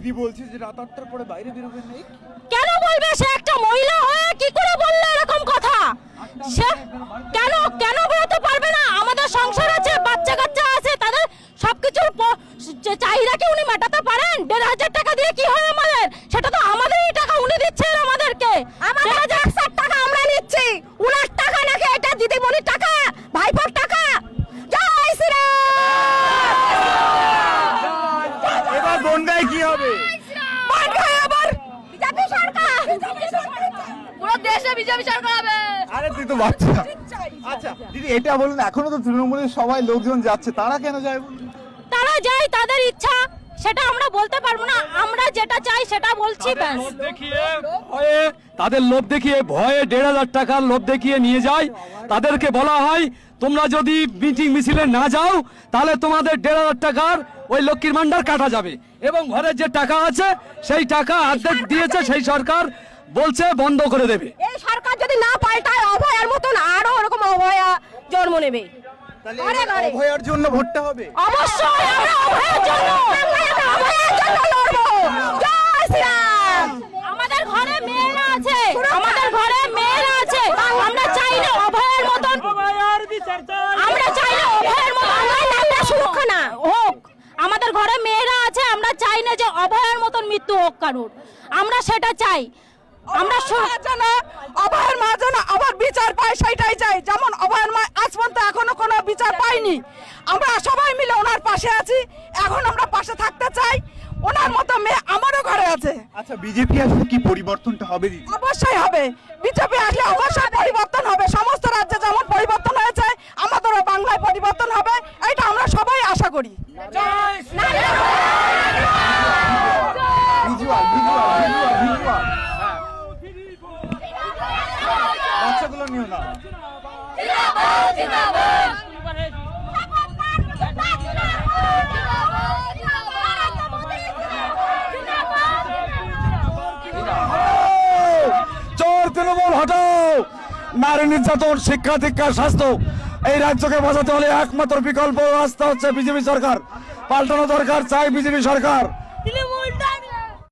দিদি বলছে যে রাত 8টার পরে বাইরে বেরোবেন না। কেন বলবে? সে একটা মহিলা হয়ে কি করে বললো এরকম কথা? সে কেন কেন বলতে পারবে না? আমাদের সংসার আছে, বাচ্চা কাচ্চা আছে, তাদের সবকিছুর চাহিদা কি উনি মেটাতে পারেন? 1,500 টাকা দিয়ে কি হয় আমাদের? সেটা তো আমাদেরই টাকা, উনি দিচ্ছেন আমাদেরকে। আমাদের 1,060 টাকা আমরা নিচ্ছি, উনার টাকা নাকি এটা দিদিমণির টাকা, ভাইপোর টাকা। জয় শ্রীরাম। এবার বনগাঁয় কি হবে? বনগাঁয় আবার বিজেপি সরকার, পুরো দেশে বিজেপি সরকার হবে। আরে তুই তো বাচ্চা। আচ্ছা দিদি এটা বলুন, এখনো তো তৃণমূলের সবাই লোকজন যাচ্ছে, তারা কেন যায় বলুন? তারা যায়, তাদের ইচ্ছা, সেটা আমরা বলতে পারবো না। আমরা যেটা চাই সেটা বলছি, ব্যাস। তাদের লোভ দেখিয়ে ভয়ে 1,500 টাকার লোভ দেখিয়ে নিয়ে যায়। তাদেরকে বলা হয় তোমরা যদি মিটিং মিছিলে না যাও তাহলে তোমাদের 1,500 টাকার ওই লক্ষ্মীর ভান্ডার কাটা যাবে, এবং ঘরের যে টাকা আছে সেই টাকা অর্ধেক দিয়েছে সেই সরকার বলছে বন্ধ করে দেবে। এই সরকার যদি না পাল্টায় অভয়ার মতন আরো এরকম অভয়া জন্ম নেবে। তাহলে অভয়ার জন্য ভোটটা হবে। অবশ্যই আমরা অভয়ার জন্য, অভয়ার জন্য লড়বো। জয় শ্রীরাম। আমাদের ঘরে মেয়েরা আছে, আমাদের ঘরে মেয়েরা আছে, আমরা চাই না অভয়ার মতন, আমরা চাই না অভয়ার মতন আমরা সুরক্ষা না হোক। আমাদের ঘরে মেয়েরা আছে, আমরা চাই না যে অভয়ার মতন মৃত্যু হোক কারোর, আমরা সেটা চাই। আমরা অভয়ের মা যেন আবার বিচার পায় সেটাই চাই। যেমন অভয়ের মা আজ পর্যন্ত এখনো কোনো বিচার পাইনি, আমরা সবাই মিলে ওনার পাশে আছি, এখন আমরা পাশে থাকতে চাই। ওনার মতো মেয়ে আমারও ঘরে আছে। আচ্ছা বিজেপি আসলে কি পরিবর্তনটা হবে দিদি? অবশ্যই হবে, বিজেপি আসলে অবশ্যই পরিবর্তন হবে। সমস্ত রাজ্যে যেমন পরিবর্তন হয়েছে আমাদেরও বাংলায় পরিবর্তন হবে, এটা আমরা সবাই আশা করি। বাচ্চাগুলো নিও না। চোর তৃণমূল হটাও। নারী নির্যাতন, শিক্ষা দীক্ষা, স্বাস্থ্য, এই রাজ্যকে বাঁচাতে হলে একমাত্র বিকল্প রাস্তা হচ্ছে বিজেপি সরকার। পাল্টানো দরকার, চাই বিজেপি সরকার।